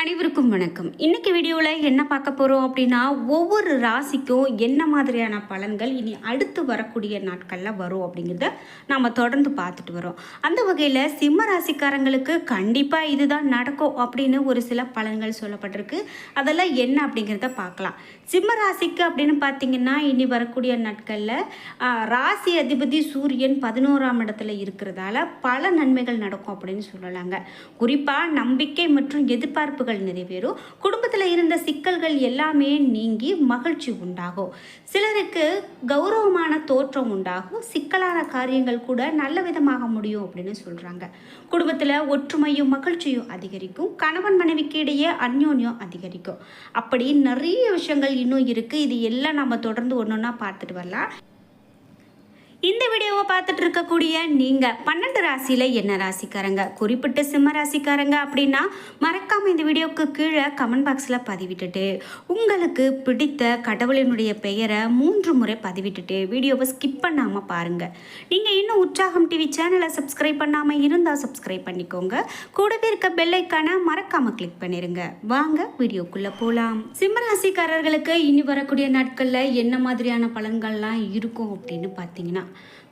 அனைவருக்கும் வணக்கம். இன்னைக்கு வீடியோவில் என்ன பார்க்க போகிறோம் அப்படின்னா, ஒவ்வொரு ராசிக்கும் என்ன மாதிரியான பலன்கள் இனி அடுத்து வரக்கூடிய நாட்களில் வரும் அப்படிங்கிறத நாம் தொடர்ந்து பார்த்துட்டு வரோம். அந்த வகையில் சிம்ம ராசிக்காரங்களுக்கு கண்டிப்பாக இதுதான் நடக்கும் அப்படின்னு ஒரு சில பலன்கள் சொல்லப்பட்டிருக்கு. அதெல்லாம் என்ன அப்படிங்கிறத பார்க்கலாம். சிம்ம ராசிக்கு அப்படின்னு பார்த்தீங்கன்னா, இனி வரக்கூடிய நாட்களில் ராசி அதிபதி சூரியன் 11ஆம் இடத்துல இருக்கிறதால பல நன்மைகள் நடக்கும் அப்படின்னு சொல்லலாங்க. குறிப்பாக நம்பிக்கை மற்றும் எதிர்பார்ப்புகள் நிறைவேறும். குடும்பத்தில் இருந்த சிக்கல்கள் எல்லாமே நீங்கி மகிழ்ச்சி உண்டாகும். சிலருக்கு கௌரவமான தோற்றம் உண்டாகும். சிக்கலான காரியங்கள் கூட நல்ல விதமாக முடியும் அப்படின்னு சொல்றாங்க. குடும்பத்தில் ஒற்றுமையும் மகிழ்ச்சியும் அதிகரிக்கும். கணவன் மனைவிக்கு இடையே அந்யோன்யம் அதிகரிக்கும். அப்படி நிறைய விஷயங்கள் இன்னும் இருக்கு. இது எல்லாம் நம்ம தொடர்ந்து ஒன்னொன்னா பார்த்துட்டு வரலாம். இந்த வீடியோவை பார்த்துட்டு இருக்கக்கூடிய நீங்கள் 12 ராசியில் என்ன ராசிக்காரங்க, குறிப்பிட்ட சிம்ம ராசிக்காரங்க அப்படின்னா மறக்காமல் இந்த வீடியோவுக்கு கீழே கமெண்ட் பாக்ஸில் பதிவிட்டுட்டு உங்களுக்கு பிடித்த கடவுளினுடைய பெயரை 3 முறை பதிவிட்டுட்டு வீடியோவை ஸ்கிப் பண்ணாமல் பாருங்கள். நீங்கள் இன்னும் உற்சாகம் டிவி சேனலை சப்ஸ்கிரைப் பண்ணாமல் இருந்தால் சப்ஸ்கிரைப் பண்ணிக்கோங்க. கூடவே இருக்க பெல்லைக்கான மறக்காமல் கிளிக் பண்ணிடுங்க. வாங்க வீடியோக்குள்ளே போகலாம். சிம்ம ராசிக்காரர்களுக்கு இனி வரக்கூடிய நாட்களில் என்ன மாதிரியான பலன்கள்லாம் இருக்கும் அப்படின்னு பார்த்தீங்கன்னா,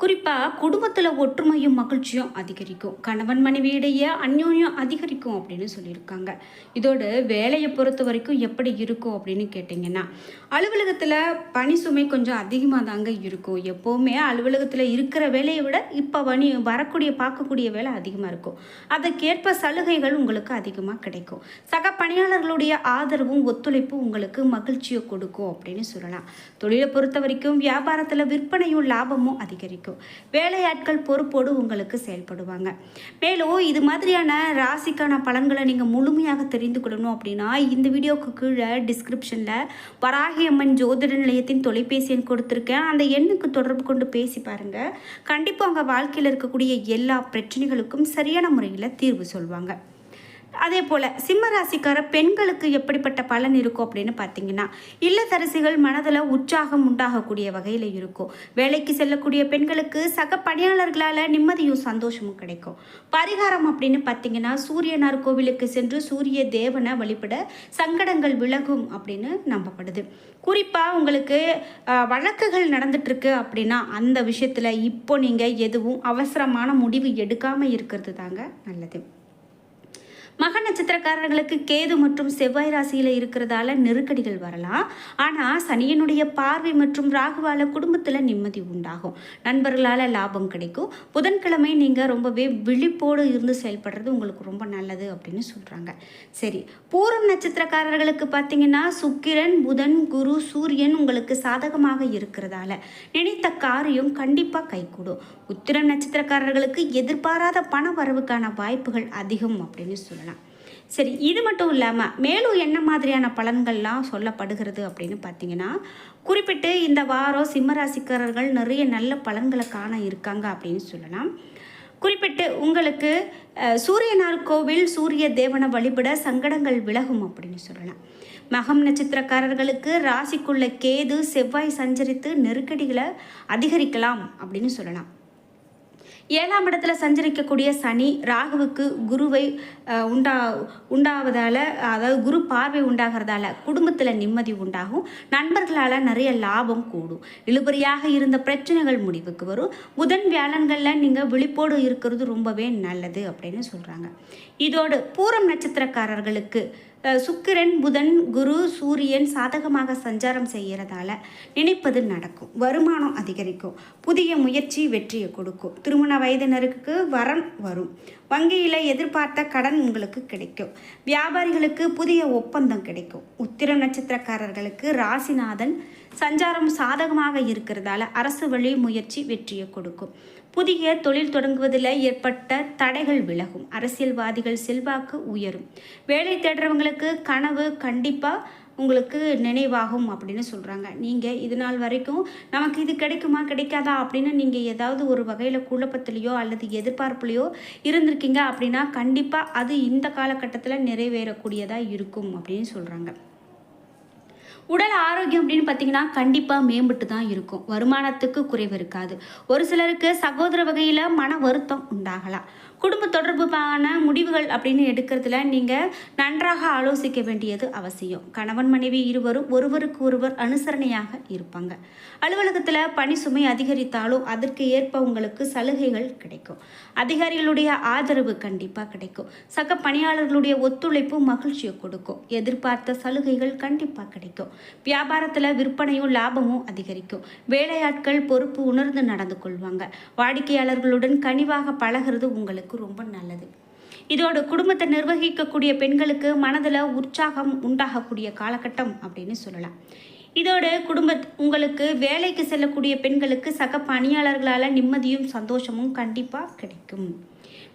குறிப்பாக குடும்பத்தில் ஒற்றுமையும் மகிழ்ச்சியும் அதிகரிக்கும். கணவன் மனைவியிடையே அந்யோன்யம் அதிகரிக்கும் அப்படின்னு சொல்லியிருக்காங்க. இதோடு வேலையை பொறுத்த வரைக்கும் எப்படி இருக்கும் அப்படின்னு கேட்டிங்கன்னா, அலுவலகத்தில் பணி சுமை கொஞ்சம் அதிகமாக தாங்க இருக்கும். எப்போவுமே அலுவலகத்தில் இருக்கிற வேலையை விட இப்போ பார்க்கக்கூடிய வேலை அதிகமாக இருக்கும். அதற்கேற்ப சலுகைகள் உங்களுக்கு அதிகமாக கிடைக்கும். சக பணியாளர்களுடைய ஆதரவும் ஒத்துழைப்பும் உங்களுக்கு மகிழ்ச்சியை கொடுக்கும் அப்படின்னு சொல்லலாம். தொழிலை பொறுத்த வரைக்கும் வியாபாரத்தில் விற்பனையும் லாபமும் அதிகரிக்கும். வேலையாட்கள் பொறுப்போடு உங்களுக்கு செயல்படுவாங்க. மேலும் இது மாதிரியான ராசிக்கான பலன்களை நீங்கள் முழுமையாக தெரிந்து கொள்ளணும் அப்படின்னா இந்த வீடியோவுக்கு கீழே டிஸ்கிரிப்ஷனில் வராகியம்மன் ஜோதிட நிலையத்தின் தொலைபேசி எண் கொடுத்துருக்கேன். அந்த எண்ணுக்கு தொடர்பு கொண்டு பேசி பாருங்கள். கண்டிப்பாக உங்கள் வாழ்க்கையில் இருக்கக்கூடிய எல்லா பிரச்சனைகளுக்கும் சரியான முறையில் தீர்வு சொல்வாங்க. அதே போல் சிம்ம ராசிக்கார பெண்களுக்கு எப்படிப்பட்ட பலன் இருக்கும் அப்படின்னு பார்த்தீங்கன்னா, இல்லத்தரசிகள் மனதில் உற்சாகம் உண்டாகக்கூடிய வகையில் இருக்கும். வேலைக்கு செல்லக்கூடிய பெண்களுக்கு சக பணியாளர்களால் நிம்மதியும் சந்தோஷமும் கிடைக்கும். பரிகாரம் அப்படின்னு பார்த்தீங்கன்னா, சூரியனார் கோவிலுக்கு சென்று சூரிய தேவனை வழிபட சங்கடங்கள் விலகும் அப்படின்னு நம்பப்படுது. குறிப்பாக உங்களுக்கு வழக்குகள் நடந்துட்டுருக்கு அப்படின்னா அந்த விஷயத்தில் இப்போ நீங்கள் எதுவும் அவசரமான முடிவு எடுக்காமல் இருக்கிறது தாங்க நல்லது. மக நட்சத்திரக்காரர்களுக்கு கேது மற்றும் செவ்வாய் ராசியில் இருக்கிறதால நெருக்கடிகள் வரலாம். ஆனால் சனியனுடைய பார்வை மற்றும் ராகுவால் குடும்பத்தில் நிம்மதி உண்டாகும். நண்பர்களால் லாபம் கிடைக்கும். புதன்கிழமை நீங்கள் ரொம்பவே விழிப்போடு இருந்து செயல்படுறது உங்களுக்கு ரொம்ப நல்லது அப்படின்னு சொல்கிறாங்க. சரி, பூரம் நட்சத்திரக்காரர்களுக்கு பார்த்தீங்கன்னா சுக்கிரன், புதன், குரு, சூரியன் உங்களுக்கு சாதகமாக இருக்கிறதால நினைத்த காரியம் கண்டிப்பாக கைகூடும். உத்திரம் நட்சத்திரக்காரர்களுக்கு எதிர்பாராத பண வரவுக்கான வாய்ப்புகள் அதிகம் அப்படின்னு சொல்லலாம். சரி, இது மட்டும் இல்லாமல் மேலும் என்ன மாதிரியான பலன்கள்லாம் சொல்லப்படுகிறது அப்படின்னு பார்த்தீங்கன்னா, குறிப்பிட்டு இந்த வாரம் சிம்மராசிக்காரர்கள் நிறைய நல்ல பலன்களை காண இருக்காங்க அப்படின்னு சொல்லலாம். குறிப்பிட்டு உங்களுக்கு சூரியனார் கோவில் சூரிய தேவனை வழிபட சங்கடங்கள் விலகும் அப்படின்னு சொல்லலாம். மகம் நட்சத்திரக்காரர்களுக்கு ராசிக்குள்ள கேது செவ்வாய் சஞ்சரித்து நெருக்கடிகளை அதிகரிக்கலாம் அப்படின்னு சொல்லலாம். 7ஆம் இடத்துல சஞ்சரிக்கக்கூடிய சனி ராகுவுக்கு குருவை உண்டாவதால், அதாவது குரு பார்வை உண்டாகிறதால குடும்பத்தில் நிம்மதி உண்டாகும். நண்பர்களால் நிறைய லாபம் கூடும். இழுபறியாக இருந்த பிரச்சனைகள் முடிவுக்கு வரும். புதன் வியாழன்களில் நீங்கள் விழிப்போடு இருக்கிறது ரொம்பவே நல்லது அப்படின்னு சொல்கிறாங்க. இதோடு பூரம் நட்சத்திரக்காரர்களுக்கு சுக்கிரன், புதன், குரு, சூரியன் சாதகமாக சஞ்சாரம் செய்கிறதால நினைப்பது நடக்கும். வருமானம் அதிகரிக்கும். புதிய முயற்சி வெற்றியை கொடுக்கும். திருமண வயதினருக்கு வரன் வரும். வங்கியில் எதிர்பார்த்த கடன் உங்களுக்கு கிடைக்கும். வியாபாரிகளுக்கு புதிய ஒப்பந்தம் கிடைக்கும். உத்திரம் நட்சத்திரக்காரர்களுக்கு ராசிநாதன் சஞ்சாரம் சாதகமாக இருக்கிறதால அரசு வழி முயற்சி வெற்றியை கொடுக்கும். புதிய தொழில் தொடங்குவதில் ஏற்பட்ட தடைகள் விலகும். அரசியல்வாதிகள் செல்வாக்கு உயரும். வேலை தேடுறவங்களுக்கு கனவு கண்டிப்பாக உங்களுக்கு நினைவாகும் அப்படின்னு சொல்கிறாங்க. நீங்கள் இது நாள் வரைக்கும் நமக்கு இது கிடைக்குமா கிடைக்காதா அப்படின்னு நீங்கள் ஏதாவது ஒரு வகையில் குழப்பத்திலையோ அல்லது எதிர்பார்ப்புலையோ இருந்திருக்கீங்க அப்படின்னா கண்டிப்பாக அது இந்த காலகட்டத்தில் நிறைவேறக்கூடியதாக இருக்கும் அப்படின்னு சொல்கிறாங்க. உடல் ஆரோக்கியம் அப்படின்னு பார்த்தீங்கன்னா கண்டிப்பாக மேம்பட்டு தான் இருக்கும். வருமானத்துக்கு குறைவு இருக்காது. ஒரு சிலருக்கு சகோதர வகையில் மன வருத்தம் உண்டாகலாம். குடும்ப தொடர்பான முடிவுகள் அப்படின்னு எடுக்கிறதுல நீங்கள் நன்றாக ஆலோசிக்க வேண்டியது அவசியம். கணவன் மனைவி இருவரும் ஒருவருக்கு ஒருவர் அனுசரணையாக இருப்பாங்க. அலுவலகத்தில் பணி சுமை அதிகரித்தாலும் அதற்கு ஏற்ப உங்களுக்கு சலுகைகள் கிடைக்கும். அதிகாரிகளுடைய ஆதரவு கண்டிப்பாக கிடைக்கும். சக பணியாளர்களுடைய ஒத்துழைப்பு மகிழ்ச்சியை கொடுக்கும். எதிர்பார்த்த சலுகைகள் கண்டிப்பாக கிடைக்கும். வியாபாரத்தில் விற்பனையும் லாபமும் அதிகரிக்கும். வேலையாட்கள் பொறுப்பு உணர்ந்து நடந்து கொள்வாங்க. வாடிக்கையாளர்களுடன் கனிவாக பழகிறது உங்களுக்கு ரொம்ப நல்லது. இதோட குடும்பத்தை நிர்வகிக்கக்கூடிய பெண்களுக்கு மனதில் உற்சாகம் உண்டாகக்கூடிய காலகட்டம் அப்படின்னு சொல்லலாம். இதோட உங்களுக்கு வேலைக்கு செல்லக்கூடிய பெண்களுக்கு சக பணியாளர்களால் நிம்மதியும் சந்தோஷமும் கண்டிப்பாக கிடைக்கும்.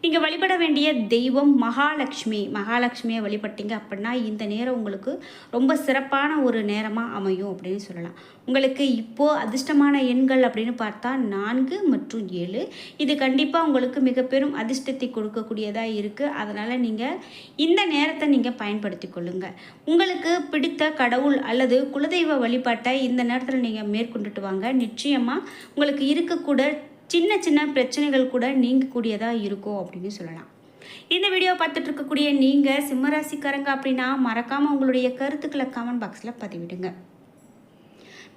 நீங்கள் வழிபட வேண்டிய தெய்வம் மகாலட்சுமியை வழிபட்டீங்க அப்படின்னா இந்த நேரம் உங்களுக்கு ரொம்ப சிறப்பான ஒரு நேரமாக அமையும் அப்படின்னு சொல்லலாம். உங்களுக்கு இப்போது அதிர்ஷ்டமான எண்கள் அப்படின்னு பார்த்தா 4 மற்றும் 7. இது கண்டிப்பாக உங்களுக்கு மிக பெரும் அதிர்ஷ்டத்தை கொடுக்கக்கூடியதாக இருக்குது. அதனால் நீங்கள் இந்த நேரத்தை நீங்கள் பயன்படுத்தி கொள்ளுங்கள். உங்களுக்கு பிடித்த கடவுள் அல்லது குலதெய்வ வழிபாட்டை இந்த நேரத்தில் நீங்கள் மேற்கொண்டுட்டு வாங்க. நிச்சயமாக உங்களுக்கு இருக்கக்கூட சின்ன சின்ன பிரச்சனைகள் கூட நீங்கக்கூடியதாக இருக்கும் அப்படின்னு சொல்லலாம். இந்த வீடியோ பார்த்துட்டு இருக்கக்கூடிய நீங்கள் சிம்மராசிக்காரங்க அப்படின்னா மறக்காமல் உங்களுடைய கருத்துக்களை கமெண்ட் பாக்ஸில் பதிவிடுங்க.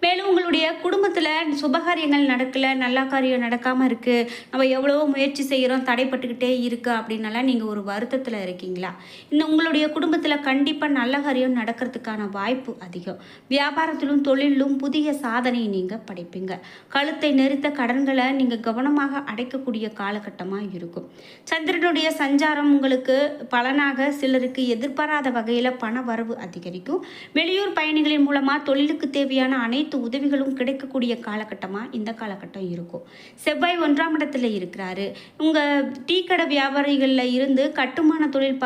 மேலும் உங்களுடைய குடும்பத்தில் சுபகாரியங்கள் நடக்கலை, நல்ல காரியம் நடக்காமல் இருக்குது, நம்ம எவ்வளவோ முயற்சி செய்கிறோம் தடைப்பட்டுக்கிட்டே இருக்குது அப்படின்னாலாம் நீங்கள் ஒரு வருத்தத்தில் இருக்கீங்களா? உங்களுடைய குடும்பத்தில் கண்டிப்பாக நல்ல காரியம் நடக்கிறதுக்கான வாய்ப்பு அதிகம். வியாபாரத்திலும் தொழிலும் புதிய சாதனையை நீங்கள் படைப்பீங்க. கழுத்தை நெரித்த கடன்களை நீங்கள் கவனமாக அடைக்கக்கூடிய காலகட்டமாக இருக்கும். சந்திரனுடைய சஞ்சாரம் உங்களுக்கு பலனாக சிலருக்கு எதிர்பாராத வகையில் பண வரவு அதிகரிக்கும். வெளியூர் பயணிகளின் மூலமாக தொழிலுக்கு தேவையான அனைத்து உதவிகளும் கிடைக்கக்கூடிய காலகட்டமாக இந்த காலகட்டம் இருக்கும். செவ்வாய் 1ஆம் இடத்துல இருக்கிறாரு. உங்கள் டீ கடை வியாபாரிகளில் இருந்து கட்டுமான தொழில்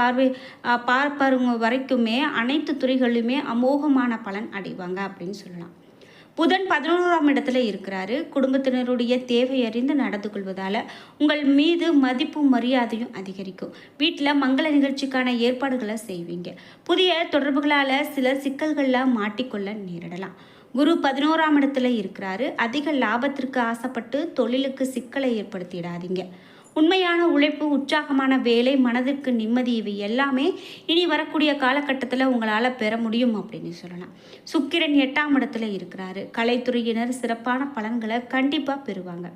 பார்ப்பவங்க வரைக்குமே அனைத்து துறைகளிலுமே அமோகமான பலன் அடைவாங்க அப்படின்னு சொல்லலாம். புதன் 11ஆம் இடத்துல இருக்கிறாரு. குடும்பத்தினருடைய தேவை அறிந்து நடந்து கொள்வதால் உங்கள் மீது மதிப்பும் மரியாதையும் அதிகரிக்கும். வீட்டில் மங்கள நிகழ்ச்சிக்கான ஏற்பாடுகளை செய்வீங்க. புதிய தொடர்புகளால் சிலர் சிக்கல்களில் மாட்டிக்கொள்ள நேரிடலாம். குரு 11ஆம் இடத்துல இருக்கிறாரு. அதிக லாபத்திற்கு ஆசைப்பட்டு தொழிலுக்கு சிக்கலை ஏற்படுத்திடாதீங்க. உண்மையான உழைப்பு, உற்சாகமான வேலை, மனதிற்கு நிம்மதி, இவை எல்லாமே இனி வரக்கூடிய காலகட்டத்தில் உங்களால் பெற முடியும் அப்படின்னு சொல்லலாம். சுக்கிரன் 8ஆம் இடத்துல இருக்கிறாரு. கலைத்துறையினர் சிறப்பான பலன்களை கண்டிப்பாக பெறுவாங்க.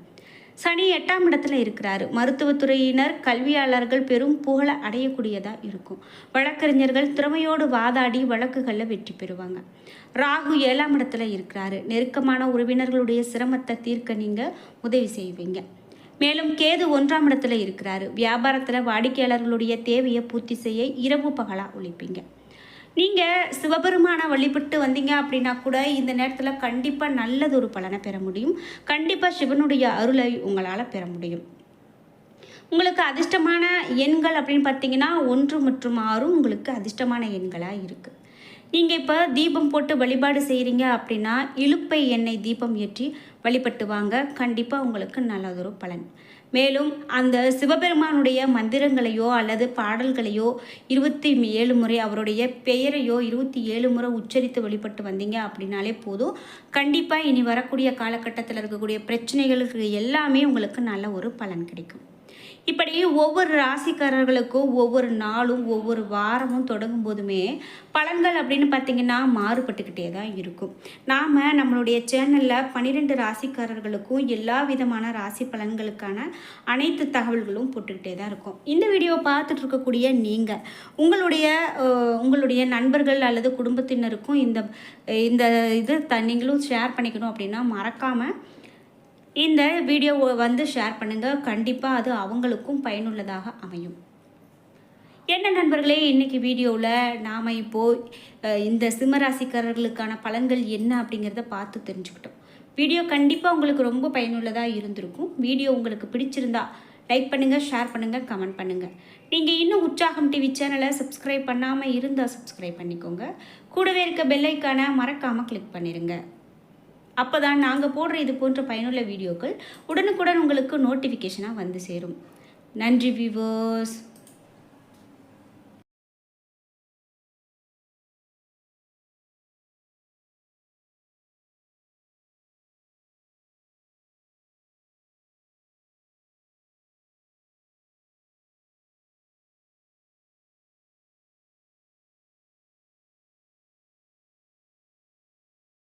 சனி 8ஆம் இடத்துல இருக்கிறாரு. மருத்துவத்துறையினர், கல்வியாளர்கள் பெரும் புகழ அடையக்கூடியதாக இருக்கும். வழக்கறிஞர்கள் திறமையோடு வாதாடி வழக்குகளில் வெற்றி பெறுவாங்க. ராகு 7ஆம் இடத்துல இருக்கிறாரு. நெருக்கமான உறவினர்களுடைய சிரமத்தை தீர்க்க நீங்கள் உதவி செய்வீங்க. மேலும் கேது 1ஆம் இடத்துல இருக்கிறாரு. வியாபாரத்தில் வாடிக்கையாளர்களுடைய தேவையை பூர்த்தி செய்ய இரவு பகலாக உழைப்பீங்க. நீங்கள் சிவபெருமானை வழிபட்டு வந்தீங்க அப்படின்னா கூட இந்த நேரத்தில் கண்டிப்பாக நல்லது ஒரு பலனை பெற முடியும். கண்டிப்பாக சிவனுடைய அருளை உங்களால் பெற முடியும். உங்களுக்கு அதிர்ஷ்டமான எண்கள் அப்படின்னு பார்த்தீங்கன்னா 1 மற்றும் 6 உங்களுக்கு அதிர்ஷ்டமான எண்களாக இருக்குது. நீங்கள் இப்போ தீபம் போட்டு வழிபாடு செய்கிறீங்க அப்படின்னா இலுப்பை எண்ணெய் தீபம் ஏற்றி வழிபட்டு வாங்க. கண்டிப்பாக உங்களுக்கு நல்லதொரு பலன். மேலும் அந்த சிவபெருமானுடைய மந்திரங்களையோ அல்லது பாடல்களையோ 27 முறை, அவருடைய பெயரையோ 27 முறை உச்சரித்து வழிபட்டு வந்தீங்க அப்படின்னாலே போதும். கண்டிப்பாக இனி வரக்கூடிய காலகட்டத்தில் இருக்கக்கூடிய பிரச்சனைகளுக்கு எல்லாமே உங்களுக்கு நல்ல ஒரு பலன் கிடைக்கும். இப்படி ஒவ்வொரு ராசிக்காரர்களுக்கும் ஒவ்வொரு நாளும் ஒவ்வொரு வாரமும் தொடங்கும் போதுமே பலன்கள் அப்படின்னு பார்த்திங்கன்னா மாறுபட்டுக்கிட்டே தான் இருக்கும். நாம் நம்மளுடைய சேனலில் 12 ராசிக்காரர்களுக்கும் எல்லா விதமான ராசி பலன்களுக்கான அனைத்து தகவல்களும் போட்டுக்கிட்டே தான் இருக்கும். இந்த வீடியோவை பார்த்துட்டு இருக்கக்கூடிய நீங்கள் உங்களுடைய நண்பர்கள் அல்லது குடும்பத்தினருக்கும் இந்த இது நீங்களும் ஷேர் பண்ணிக்கணும் அப்படின்னா மறக்காமல் இந்த வீடியோவை ஷேர் பண்ணுங்கள். கண்டிப்பாக அது அவங்களுக்கும் பயனுள்ளதாக அமையும். என்ன நண்பர்களே, இன்றைக்கி வீடியோவில் நாம் இப்போது இந்த சிம்மராசிக்காரர்களுக்கான பலன்கள் என்ன அப்படிங்கிறத பார்த்து தெரிஞ்சுக்கிட்டோம். வீடியோ கண்டிப்பாக உங்களுக்கு ரொம்ப பயனுள்ளதாக இருந்திருக்கும். வீடியோ உங்களுக்கு பிடிச்சிருந்தா லைக் பண்ணுங்கள், ஷேர் பண்ணுங்கள், கமெண்ட் பண்ணுங்கள். நீங்கள் இன்னும் உற்சாகம் டிவி சேனலை சப்ஸ்கிரைப் பண்ணாமல் இருந்தால் சப்ஸ்கிரைப் பண்ணிக்கோங்க. கூடவே இருக்க பெல்லைக்கான மறக்காமல் கிளிக் பண்ணிடுங்க. அப்போ தான் நாங்கள் போடுற இது போன்ற பயனுள்ள வீடியோக்கள் உடனுக்குடன் உங்களுக்கு நோட்டிஃபிகேஷனாக வந்து சேரும். நன்றி வியூவர்ஸ்.